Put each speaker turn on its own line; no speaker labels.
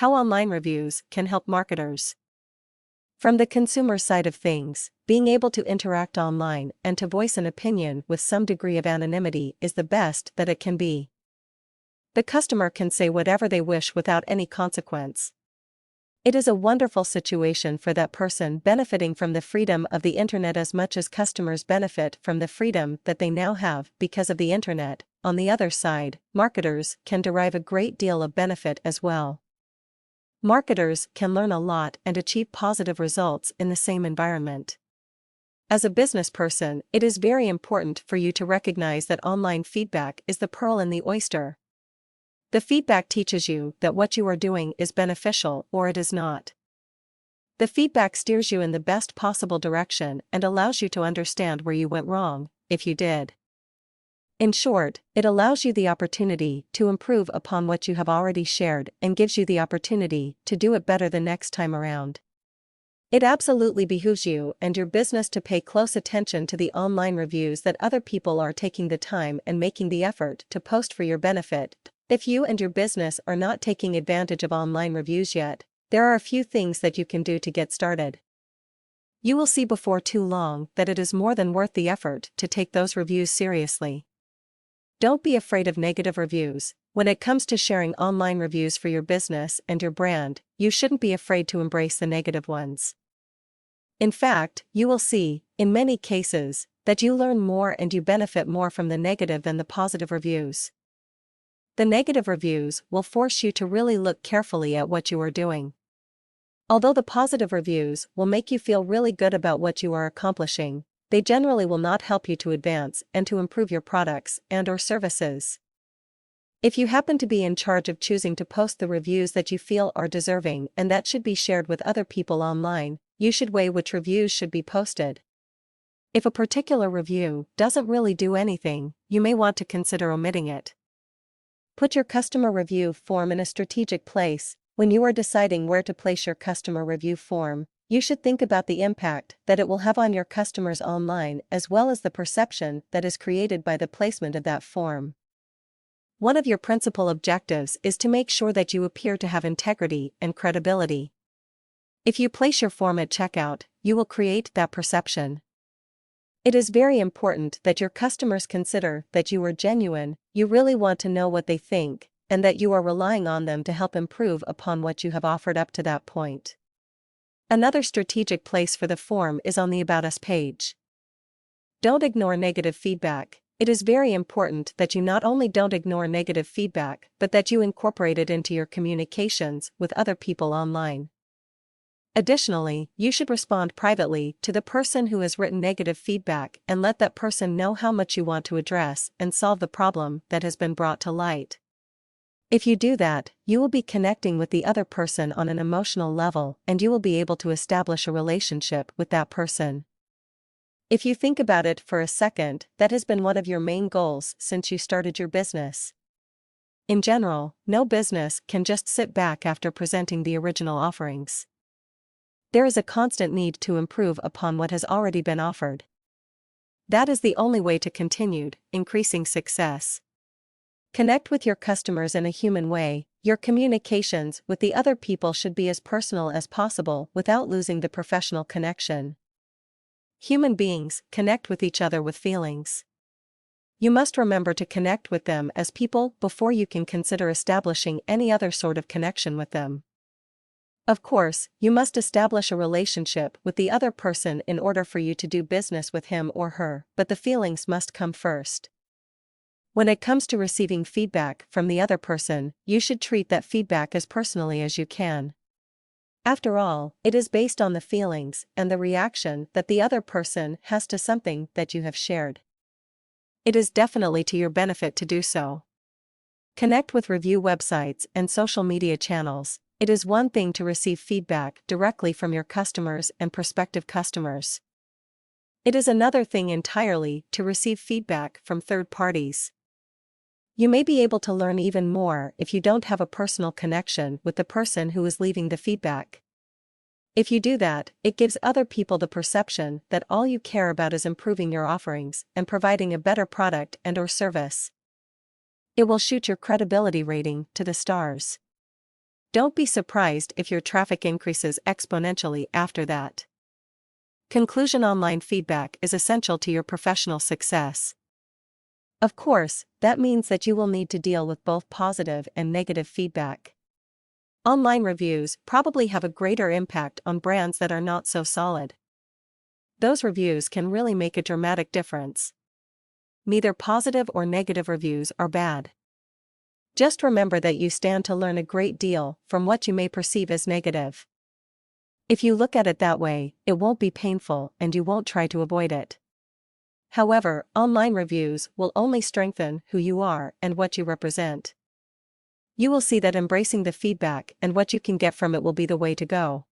How online reviews can help marketers. From the consumer side of things, being able to interact online and to voice an opinion with some degree of anonymity is the best that it can be. The customer can say whatever they wish without any consequence. It is a wonderful situation for that person, benefiting from the freedom of the internet as much as customers benefit from the freedom that they now have because of the internet. On the other side, marketers can derive a great deal of benefit as well. Marketers can learn a lot and achieve positive results in the same environment. As a business person, it is very important for you to recognize that online feedback is the pearl in the oyster. The feedback teaches you that what you are doing is beneficial or it is not. The feedback steers you in the best possible direction and allows you to understand where you went wrong, if you did. In short, it allows you the opportunity to improve upon what you have already shared and gives you the opportunity to do it better the next time around. It absolutely behooves you and your business to pay close attention to the online reviews that other people are taking the time and making the effort to post for your benefit. If you and your business are not taking advantage of online reviews yet, there are a few things that you can do to get started. You will see before too long that it is more than worth the effort to take those reviews seriously. Don't be afraid of negative reviews. When it comes to sharing online reviews for your business and your brand, you shouldn't be afraid to embrace the negative ones. In fact, you will see, in many cases, that you learn more and you benefit more from the negative than the positive reviews. The negative reviews will force you to really look carefully at what you are doing. Although the positive reviews will make you feel really good about what you are accomplishing, they generally will not help you to advance and to improve your products and/or services. If you happen to be in charge of choosing to post the reviews that you feel are deserving and that should be shared with other people online, you should weigh which reviews should be posted. If a particular review doesn't really do anything, you may want to consider omitting it. Put your customer review form in a strategic place. When you are deciding where to place your customer review form, you should think about the impact that it will have on your customers online as well as the perception that is created by the placement of that form. One of your principal objectives is to make sure that you appear to have integrity and credibility. If you place your form at checkout, you will create that perception. It is very important that your customers consider that you are genuine, you really want to know what they think, and that you are relying on them to help improve upon what you have offered up to that point. Another strategic place for the form is on the About Us page. Don't ignore negative feedback. It is very important that you not only don't ignore negative feedback, but that you incorporate it into your communications with other people online. Additionally, you should respond privately to the person who has written negative feedback and let that person know how much you want to address and solve the problem that has been brought to light. If you do that, you will be connecting with the other person on an emotional level and you will be able to establish a relationship with that person. If you think about it for a second, that has been one of your main goals since you started your business. In general, no business can just sit back after presenting the original offerings. There is a constant need to improve upon what has already been offered. That is the only way to continued, increasing success. Connect with your customers in a human way. Your communications with the other people should be as personal as possible without losing the professional connection. Human beings connect with each other with feelings. You must remember to connect with them as people before you can consider establishing any other sort of connection with them. Of course, you must establish a relationship with the other person in order for you to do business with him or her, but the feelings must come first. When it comes to receiving feedback from the other person, you should treat that feedback as personally as you can. After all, it is based on the feelings and the reaction that the other person has to something that you have shared. It is definitely to your benefit to do so. Connect with review websites and social media channels. It is one thing to receive feedback directly from your customers and prospective customers. It is another thing entirely to receive feedback from third parties. You may be able to learn even more if you don't have a personal connection with the person who is leaving the feedback. If you do that, it gives other people the perception that all you care about is improving your offerings and providing a better product and/or service. It will shoot your credibility rating to the stars. Don't be surprised if your traffic increases exponentially after that. Conclusion: online feedback is essential to your professional success. Of course, that means that you will need to deal with both positive and negative feedback. Online reviews probably have a greater impact on brands that are not so solid. Those reviews can really make a dramatic difference. Neither positive or negative reviews are bad. Just remember that you stand to learn a great deal from what you may perceive as negative. If you look at it that way, it won't be painful and you won't try to avoid it. However, online reviews will only strengthen who you are and what you represent. You will see that embracing the feedback and what you can get from it will be the way to go.